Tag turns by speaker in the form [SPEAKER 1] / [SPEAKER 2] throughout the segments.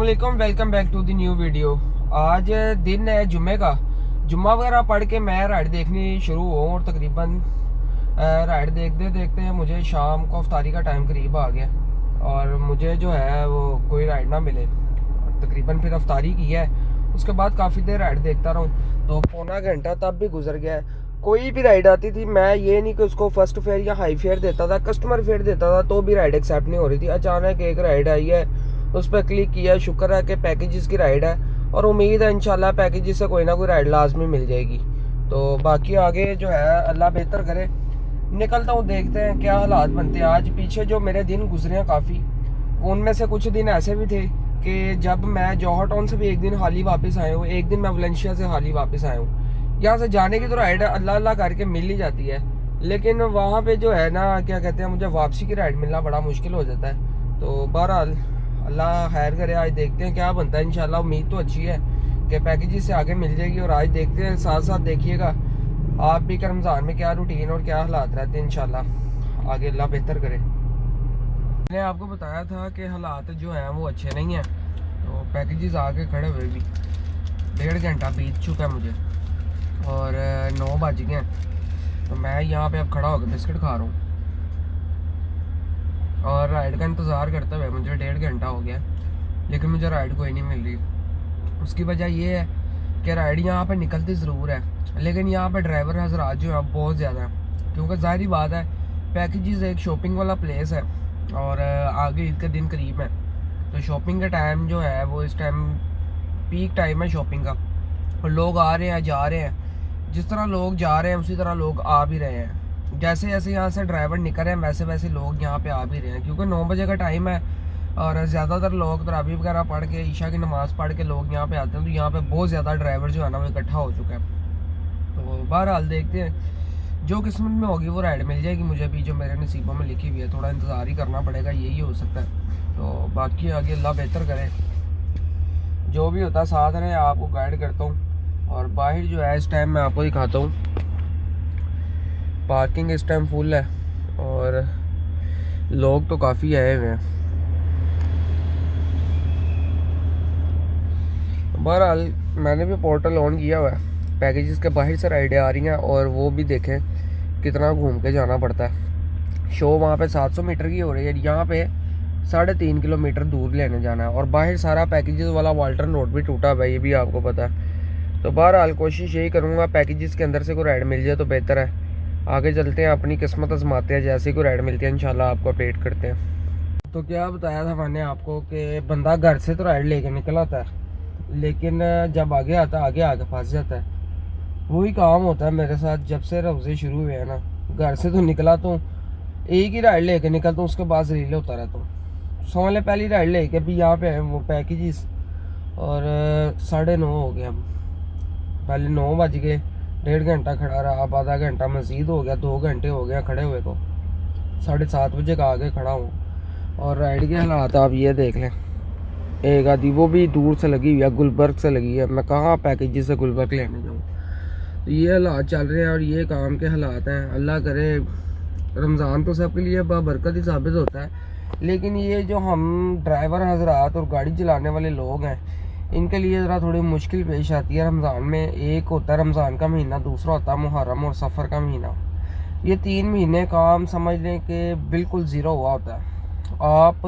[SPEAKER 1] अस्सलामुअलैकुम, welcome back to the new video. आज दिन है जुम्मे का। जुम्मा वगैरह पढ़ के मैं राइड देखनी शुरू हुआ और तकरीबन राइड देखते देखते मुझे शाम को अफ्तारी का टाइम करीब आ गया और मुझे जो है वो कोई राइड ना मिले। तकरीबन फिर अफ्तारी की है, उसके बाद काफ़ी देर राइड देखता रहूँ तो पौना घंटा तब भी गुजर गया है। कोई भी राइड आती थी, मैं ये नहीं कि उसको फर्स्ट फेयर या हाई फेयर देता था, कस्टमर फेयर देता था तो भी राइड एक्सेप्ट नहीं हो रही थी। अचानक एक राइड आई है, उस पर क्लिक किया, शुक्र है कि पैकेजेस की राइड है और उम्मीद है इंशाल्लाह पैकेजेस से कोई ना कोई राइड लाजमी मिल जाएगी। तो बाकी आगे जो है अल्लाह बेहतर करे। निकलता हूँ, देखते हैं क्या हालात बनते हैं। आज पीछे जो मेरे दिन गुजरे हैं काफ़ी, उनमें से कुछ दिन ऐसे भी थे कि जब मैं जौहर टाउन से भी एक दिन हाल ही वापस आया हूँ, एक दिन मैं वलेंशिया से हाल ही वापस आया हूँ। यहाँ से जाने की तो राइड अल्लाह अल्लाह करके मिल ही जाती है, लेकिन वहाँ पे जो है ना क्या कहते हैं, मुझे वापसी की राइड मिलना बड़ा मुश्किल हो जाता है। तो बहरहाल अल्लाह खैर करे, आज देखते हैं क्या बनता है। इंशाल्लाह उम्मीद तो अच्छी है कि पैकेजेस से आगे मिल जाएगी। और आज देखते हैं, साथ साथ देखिएगा आप भी कि रमज़ान में क्या रूटीन और क्या हालात रहते हैं। इंशाल्लाह आगे अल्लाह बेहतर करे। मैंने आपको बताया था कि हालात जो हैं वो अच्छे नहीं हैं, तो पैकेजेस आके खड़े हुए भी 1.5 घंटा बीत चुका है मुझे और 9 बज गए हैं। तो मैं यहाँ पे अब खड़ा होकर बिस्किट खा रहा हूँ और राइड का इंतज़ार करते हुए मुझे 1.5 घंटा हो गया, लेकिन मुझे राइड कोई नहीं मिल रही। उसकी वजह ये है कि राइड यहाँ पे निकलती ज़रूर है, लेकिन यहाँ पे ड्राइवर हज़रात जो है बहुत ज़्यादा है, क्योंकि ज़ाहिर बात है पैकेजेस एक शॉपिंग वाला प्लेस है और आगे ईद के दिन करीब है, तो शॉपिंग का टाइम जो है वो इस टाइम पीक टाइम है शॉपिंग का। और लोग आ रहे हैं जा रहे हैं, जिस तरह लोग जा रहे हैं उसी तरह लोग आ भी रहे हैं। जैसे जैसे यहाँ से ड्राइवर निकल रहे हैं वैसे वैसे लोग यहाँ पे आ भी रहे हैं, क्योंकि 9 बजे का टाइम है और ज़्यादातर लोग तरावी वगैरह पढ़ के ईशा की नमाज़ पढ़ के लोग यहाँ पे आते हैं। तो यहाँ पे बहुत ज़्यादा ड्राइवर जो है ना वो इकट्ठा हो चुका है। तो बहरहाल देखते हैं, जो किस्मत में होगी वो राइड मिल जाएगी मुझे भी, जो मेरे नसीबों में लिखी हुई है। थोड़ा इंतज़ार ही करना पड़ेगा, यही हो सकता है। तो बाकी आगे अल्लाह बेहतर करे, जो भी होता है साथ में आपको गाइड करता हूँ। और बाहर जो है इस टाइम मैं आपको दिखाता हूँ, पार्किंग इस टाइम फुल है और लोग तो काफ़ी आए हुए हैं। बहरहाल मैंने भी पोर्टल ऑन किया हुआ है, पैकेजेस के बाहर से राइडें आ रही हैं और वो भी देखें कितना घूम के जाना पड़ता है। शो वहाँ पे 700 मीटर की हो रही है, यहाँ पे 3.5 किलोमीटर दूर लेने जाना है। और बाहर सारा पैकेजेस वाला वाल्टन रोड भी टूटा हुआ है, ये भी आपको पता है। तो बहरहाल कोशिश यही करूँगा पैकेजेस के अंदर से कोई राइड मिल जाए तो बेहतर है। आगे चलते हैं, अपनी किस्मत आजमाते हैं, जैसे ही कोई राइड मिलती है इंशाल्लाह आपको अपडेट करते हैं। तो क्या बताया था मैंने आपको कि बंदा घर से तो राइड लेके निकल आता है, लेकिन जब आगे आता है आगे आके फंस जाता है। वही काम होता है मेरे साथ जब से रोज़े शुरू हुए हैं ना। घर से तो निकला तो एक ही राइड लेके निकलता हूँ, उसके बाद रीले होता रहता हूँ। समझ ले पहली राइड लेके भी यहाँ पे है वो पैकेजेस और 9:30 हो गया। पहले 9 बज गए, 1.5 घंटा खड़ा रहा, अब आधा घंटा मज़ीद हो गया, 2 घंटे हो गया खड़े हुए को। 7:30 बजे का आगे खड़ा हूँ और राइड के हालात आप ये देख लें। एक आदि वो भी दूर से लगी हुई है, गुलबर्ग से लगी है। मैं कहाँ पैकेजेस से गुलबर्ग लेने जाऊँ। तो ये हालात चल रहे हैं और ये काम के हालात हैं। अल्लाह करे, रमज़ान तो सबके लिए बरकत ही साबित होता है, लेकिन ये जो हम ड्राइवर हजरात और गाड़ी चलाने वाले लोग हैं इनके लिए ज़रा थोड़ी मुश्किल पेश आती है रमज़ान में। एक होता है रमज़ान का महीना, दूसरा होता है मुहर्रम और सफ़र का महीना। ये 3 महीने काम समझ लें कि बिल्कुल ज़ीरो हुआ होता है। आप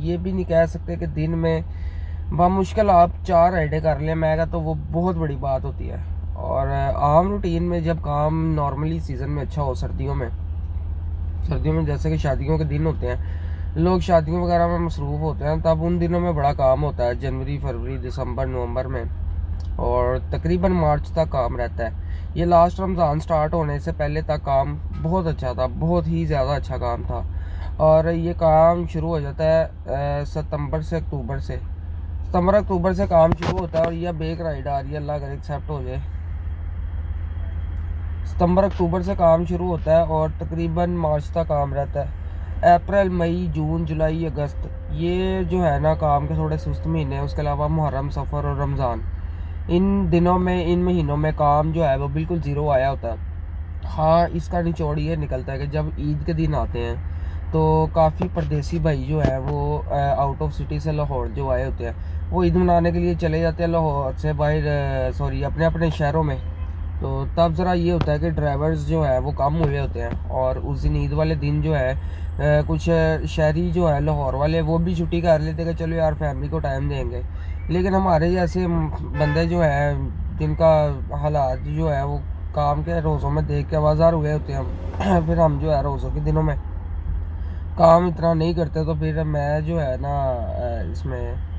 [SPEAKER 1] ये भी नहीं कह सकते कि दिन में बामुश्किल आप 4 राइडें कर लें, मैं कहता तो वो बहुत बड़ी बात होती है। और आम रूटीन में जब काम नॉर्मली सीज़न में अच्छा हो, सर्दियों में जैसे कि शादियों के दिन होते हैं, लोग शादियों वगैरह में मसरूफ़ होते हैं, तब उन दिनों में बड़ा काम होता है, जनवरी फरवरी दिसंबर नवंबर में, और तकरीबन मार्च तक काम रहता है। ये लास्ट रमज़ान स्टार्ट होने से पहले तक काम बहुत अच्छा था, बहुत ही ज़्यादा अच्छा काम था। और ये काम शुरू हो जाता है सितंबर अक्टूबर से काम शुरू होता है। और ये अब एक राइड आ रही है, अल्लाह करे एक्सेप्ट हो जाए। सितंबर अक्टूबर से काम शुरू होता है और तकरीबन मार्च तक काम रहता है। अप्रैल मई जून जुलाई अगस्त ये जो है ना काम के थोड़े सुस्त महीने हैं। उसके अलावा मुहर्रम सफ़र और रमज़ान, इन दिनों में, इन महीनों में काम जो है वो बिल्कुल ज़ीरो आया होता है। हाँ, इसका निचोड़ ये निकलता है कि जब ईद के दिन आते हैं तो काफ़ी परदेसी भाई जो है वो आउट ऑफ सिटी से लाहौर जो आए होते हैं, वो ईद मनाने के लिए चले जाते हैं लाहौर से बाहर, सॉरी अपने अपने शहरों में। तो तब ज़रा ये होता है कि ड्राइवर्स जो है वो कम हुए होते हैं, और उस दिन ईद वाले दिन जो है कुछ शहरी जो है लाहौर वाले वो भी छुट्टी कर लेते हैं कि चलो यार फैमिली को टाइम देंगे। लेकिन हमारे जैसे बंदे जो हैं जिनका हालात जो है वो काम के रोज़ों में देख के आवाज़ार हुए होते हैं फिर हम जो है रोज़ों के दिनों में काम इतना नहीं करते, तो फिर मैं जो है ना इसमें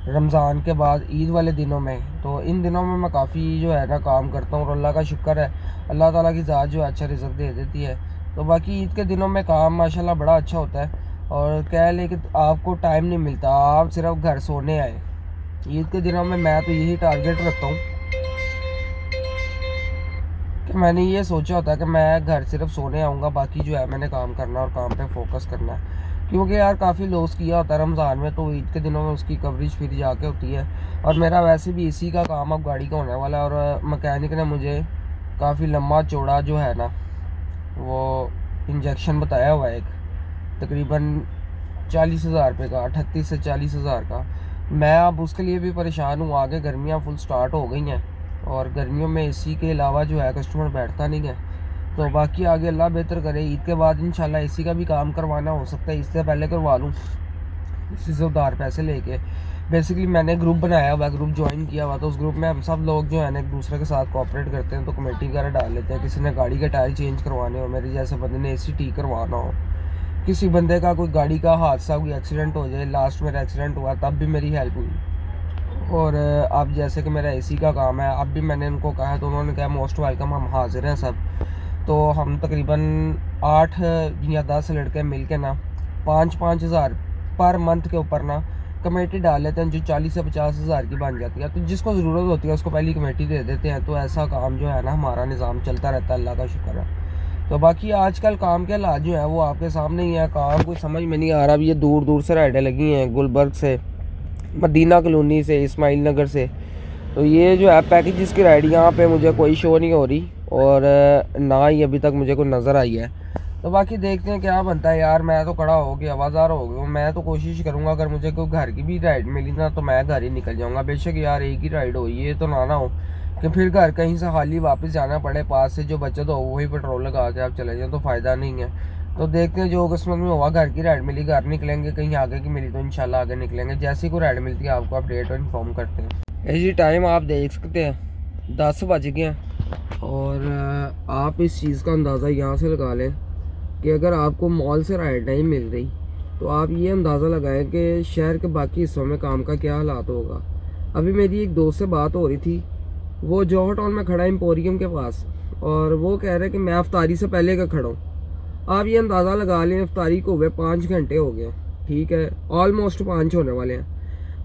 [SPEAKER 1] रमज़ान के बाद ईद वाले दिनों में, तो इन दिनों में मैं काफ़ी जो है ना काम करता हूँ, और अल्लाह का शुक्र है, अल्लाह ताला की ज़ात जो है अच्छा रिज़्क़ दे देती है। तो बाकी ईद के दिनों में काम माशाल्लाह बड़ा अच्छा होता है, और कह ले कि आपको टाइम नहीं मिलता, आप सिर्फ घर सोने आए। ईद के दिनों में मैं तो यही टारगेट रखता हूँ कि मैंने ये सोचा होता है कि मैं घर सिर्फ सोने आऊँगा, बाकी जो है मैंने काम करना और काम पे फोकस करना है। क्योंकि यार काफ़ी लॉस किया होता है रमज़ान में, तो ईद के दिनों में उसकी कवरेज फिर जाके होती है। और मेरा वैसे भी इसी का काम अब गाड़ी का होने वाला है, और मकैनिक ने मुझे काफ़ी लंबा चौड़ा जो है ना वो इंजेक्शन बताया हुआ है, एक तकरीबन 40,000 रुपये का, 38 से 40,000 का। मैं अब उसके लिए भी परेशान हूँ। आगे गर्मियाँ फुल स्टार्ट हो गई हैं, और गर्मियों में एसी के अलावा जो है कस्टमर बैठता नहीं है। तो बाकी आगे अल्लाह बेहतर करे, ईद के बाद इंशाल्लाह एसी का भी काम करवाना हो सकता है, इससे पहले करवा लूँ किसी से उधार पैसे लेके। बेसिकली मैंने ग्रुप बनाया हुआ, ग्रुप ज्वाइन किया हुआ, तो उस ग्रुप में हम सब लोग जो है ना एक दूसरे के साथ कोऑपरेट करते हैं, तो कमेटी वगैरह डाल लेते हैं। किसी ने गाड़ी के टायर चेंज करवाने हो, मेरे जैसे बंदे ने एसी ठीक करवाना हो, किसी बंदे का कोई गाड़ी का हादसा, कोई एक्सीडेंट हो जाए, लास्ट मेरा एक्सीडेंट हुआ तब भी मेरी हेल्प हुई। और अब जैसे कि मेरा एसी का काम है, अब भी मैंने उनको कहा, तो उन्होंने कहा मोस्ट वेलकम, हम हाजिर हैं सब। तो हम तकरीबन 8 या 10 लड़के मिल के ना 5-5 हज़ार पर मंथ के ऊपर ना कमेटी डाल लेते हैं, जो 40 से 50 हज़ार की बन जाती है। तो जिसको ज़रूरत होती है उसको पहली कमेटी दे देते हैं। तो ऐसा काम जो है ना हमारा निज़ाम चलता रहता है, अल्लाह का शुक्र है। तो बाकी आजकल काम के हालात जो है वो आपके सामने ही है, काम कोई समझ में नहीं आ रहा। अब ये दूर दूर से राइडें लगी हैं, गुलबर्ग से, मदीना कॉलोनी से, इस्माइल नगर से। तो ये जो है पैकेजेस की राइड यहाँ पे मुझे कोई शो नहीं हो रही, और ना ही अभी तक मुझे कोई नज़र आई है। तो बाकी देखते हैं क्या बनता है यार। मैं तो खड़ा हो गया, आवाज़ार हो गया। मैं तो कोशिश करूँगा अगर मुझे कोई घर की भी राइड मिली ना तो मैं घर ही निकल जाऊँगा। बेशक यार एक ही राइड हो, ये तो ना हो कि फिर घर कहीं से खाली वापस जाना पड़े, पास से जो बचत हो वही पेट्रोल लगा के आप चले जाएँ, तो फ़ायदा नहीं है। तो देखते हैं जो किस्मत में हुआ। घर की राइड मिली घर निकलेंगे, कहीं आगे की मिली तो इंशाल्लाह आगे निकलेंगे। जैसी कोई राइड मिलती है आपको अपडेट और इन्फॉर्म करते हैं। जी टाइम आप देख सकते हैं 10 बज गए हैं, और आप इस चीज़ का अंदाज़ा यहाँ से लगा लें कि अगर आपको मॉल से राइड नहीं मिल रही तो आप ये अंदाज़ा लगाएं कि शहर के बाकी हिस्सों में काम का क्या हालात होगा। अभी मेरी एक दोस्त से बात हो रही थी, वो जौहर टाउन में खड़ा है एम्पोरियम के पास, और वो कह रहे हैं कि मैं अफ्तारी से पहले का खड़ा हूँ। आप ये अंदाज़ा लगा लें अफ्तारी को हुए 5 घंटे हो गए, ठीक है, ऑलमोस्ट 5 होने वाले हैं।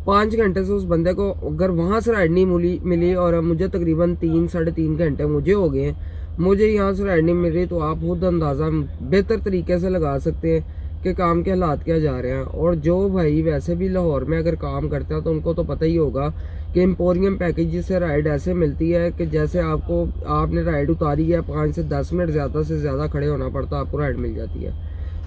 [SPEAKER 1] 5 घंटे से उस बंदे को अगर वहाँ से राइड नहीं मिली और मुझे तकरीबन 3-3.5 घंटे मुझे हो गए, मुझे यहाँ से राइड नहीं मिल रही, तो आप खुद अंदाज़ा बेहतर तरीके से लगा सकते हैं कि काम के हालात क्या जा रहे हैं। और जो भाई वैसे भी लाहौर में अगर काम करते हैं तो उनको तो पता ही होगा कि एम्पोरियम पैकेज से राइड ऐसे मिलती है कि जैसे आपने राइड उतारी है 5 से 10 मिनट ज़्यादा से ज़्यादा खड़े होना पड़ता, आपको राइड मिल जाती है।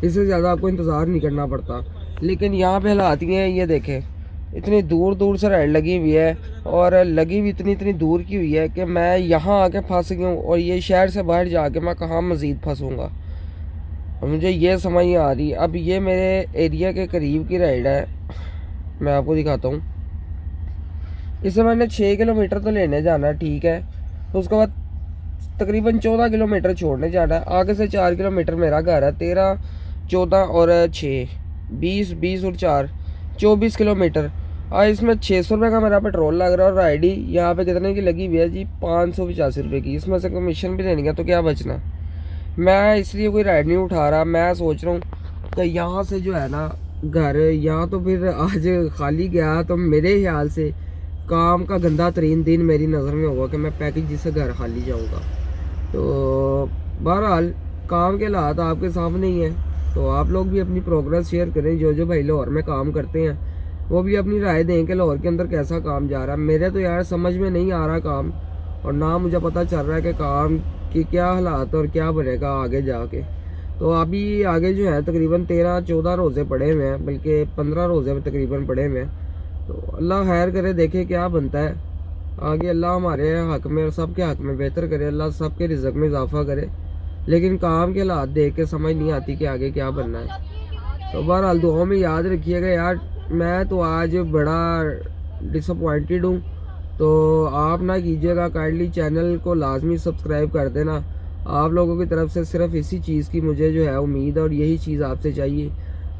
[SPEAKER 1] इससे ज़्यादा आपको इंतज़ार नहीं करना पड़ता। लेकिन यहाँ पे हालात ये हैं, ये देखें इतनी दूर दूर से राइड लगी हुई है, और लगी हुई इतनी दूर की हुई है कि मैं यहाँ आके फंस गया हूँ, और ये शहर से बाहर जाके मैं कहाँ मज़ीद फंसूँगा, और मुझे ये समझ नहीं आ रही। अब ये मेरे एरिया के करीब की राइड है, मैं आपको दिखाता हूँ। इससे मैंने 6 किलोमीटर तो लेने जाना है, ठीक है, तो उसके बाद तकरीबन 14 किलोमीटर छोड़ने जाना है। आगे से 4 किलोमीटर मेरा घर है, 13, 14 और 6, 20 और 4, 24 किलोमीटर। इसमें 600 रुपये का मेरा पेट्रोल लग रहा है, और राइड ही यहाँ पे कितने की लगी हुई है जी, 585 रुपये की। इसमें से कमीशन भी देनी है, तो क्या बचना। मैं इसलिए कोई राइड नहीं उठा रहा। मैं सोच रहा हूँ कि यहाँ से जो है ना घर, यहाँ तो फिर आज खाली गया तो मेरे ख्याल से काम का गंदा तरीन दिन मेरी नज़र में होगा कि मैं पैकेज जिससे घर खाली जाऊँगा। तो बहरहाल काम के हालात आपके सामने ही हैं, तो आप लोग भी अपनी प्रोग्रेस शेयर करें। जो भाई लाहौर में काम करते हैं वो भी अपनी राय दें कि लाहौर के अंदर कैसा काम जा रहा है। मेरे तो यार समझ में नहीं आ रहा काम, और ना मुझे पता चल रहा है कि काम के क्या हालात और क्या बनेगा आगे जाके। तो अभी आगे जो है तकरीबन 13-14 रोज़े पड़े हुए हैं, बल्कि 15 रोज़े तकरीबन पड़े हुए हैं। तो अल्लाह खैर करे, देखे क्या बनता है आगे। अल्लाह हमारे हक़ में और सबके हक़ में बेहतर करे, अल्लाह सबके रिज़्क़ में इजाफ़ा करे। लेकिन काम के हालात देख के समझ नहीं आती कि आगे क्या बनना है। तो बहरहाल दुआओं में याद रखिएगा यार। मैं तो आज बड़ा डिसअपॉइंटेड हूँ, तो आप ना कीजिएगा, काइंडली चैनल को लाजमी सब्सक्राइब कर देना। आप लोगों की तरफ से सिर्फ इसी चीज़ की मुझे जो है उम्मीद है, और यही चीज़ आपसे चाहिए।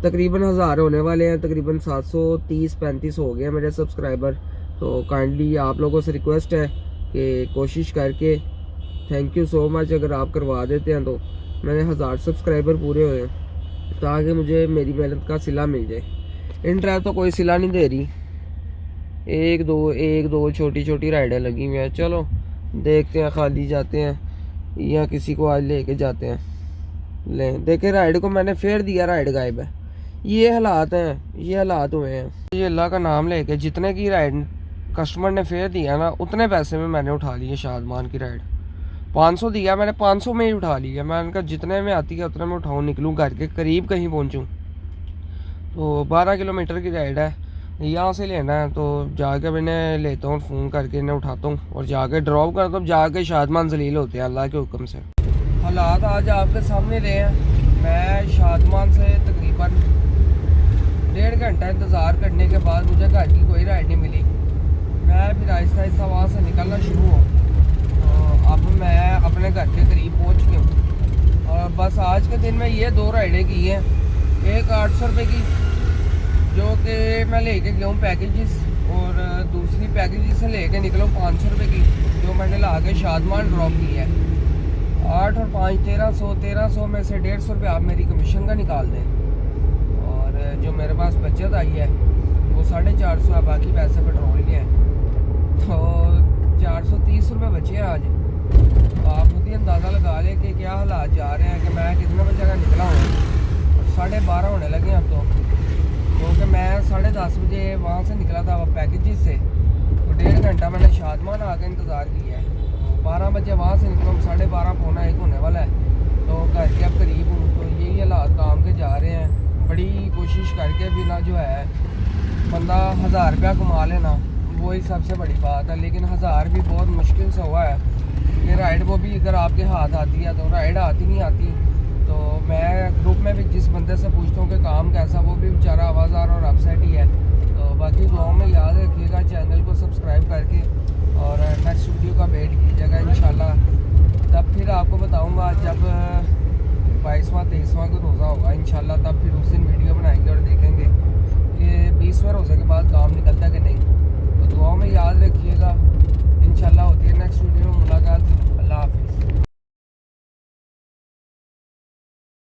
[SPEAKER 1] तकरीबन 1000 होने वाले हैं, तकरीबन 730-35 हो गए मेरे सब्सक्राइबर। तो काइंडली आप लोगों से रिक्वेस्ट है कि कोशिश करके, थैंक यू सो मच, अगर आप करवा देते हैं तो मेरे 1000 सब्सक्राइबर पूरे हुए हैं, ताकि मुझे मेरी मेहनत का सिला मिल जाए। इन ड्राइव तो कोई सिला नहीं दे रही, एक दो छोटी छोटी राइडें लगी हुई हैं। चलो देखते हैं, खाली जाते हैं या किसी को आज लेके जाते हैं। ले देखे राइड को मैंने फेर दिया, राइड गायब है। ये हालात हैं, ये हालात हुए हैं। ये अल्लाह का नाम लेके जितने की राइड कस्टमर ने फेर दिया ना, उतने पैसे में मैंने उठा लिए शादमान की राइड। 500 दिया मैंने, 500 में ही उठा लिया। मैंने कहा जितने में आती है उतने में उठाऊँ, निकलूँ घर के करीब कहीं पहुँचूँ। तो 12 किलोमीटर की राइड है, यहाँ से लेना है। तो जाके मैंने लेता हूँ, फ़ोन करके इन्हें उठाता हूँ और जाके ड्रॉप करता हूँ। जाके शादमान जलील होते हैं अल्लाह के हुक्म से। हालात आज आपके सामने रहे हैं। मैं शादमान से तकरीबन 1.5 घंटा इंतज़ार करने के बाद मुझे घर की कोई राइड नहीं मिली। मैं फिर आहिस्ता आहिस्ता वहाँ से निकलना शुरू हूँ। तो अब मैं अपने घर के करीब पहुँच गया हूँ, और बस आज के दिन में ये 2 राइडें की हैं। एक 800 रुपये की, जो कि मैं लेके गया हूँ पैकेजेस, और दूसरी पैकेजेस से लेके निकला हूँ 500 रुपये की, जो मैंने ला के शादमान ड्रॉप की है। 8 और 5 1300 में से 150 रुपये आप मेरी कमीशन का निकाल दें, और जो मेरे पास बचत आई है वो 450 है, बाकी पैसे पेट्रोल के हैं। तो 430 रुपये बचे हैं आज। तो आप खुद ही अंदाज़ा लगा लें कि क्या हालात जा रहे हैं, कि मैं कितने बजे का निकला हूँ। 12:30 होने लगे अब तो, क्योंकि मैं 10:30 बजे वहाँ से निकला था पैकेजेस से। तो 1.5 घंटा मैंने शादमान आके इंतज़ार किया है। तो 12 बजे वहाँ से निकला, 12:30 पौना 1 होने वाला है। तो घर के अब करीब हूँ। तो यही हालात काम के जा रहे हैं। बड़ी कोशिश करके भी ना जो है बंदा 1000 रुपया कमा लेना, वही सबसे बड़ी बात है। लेकिन 1000 भी बहुत मुश्किल से हुआ है। ये राइड वो भी अगर आपके हाथ आती है, तो राइड आती नहीं आती। तो मैं ग्रुप में भी जिस बंदे से पूछता हूँ कि काम कैसा, वो भी बेचारा आवाज़ार और अपसेट ही है। तो बाकी दुआओं में याद रखिए।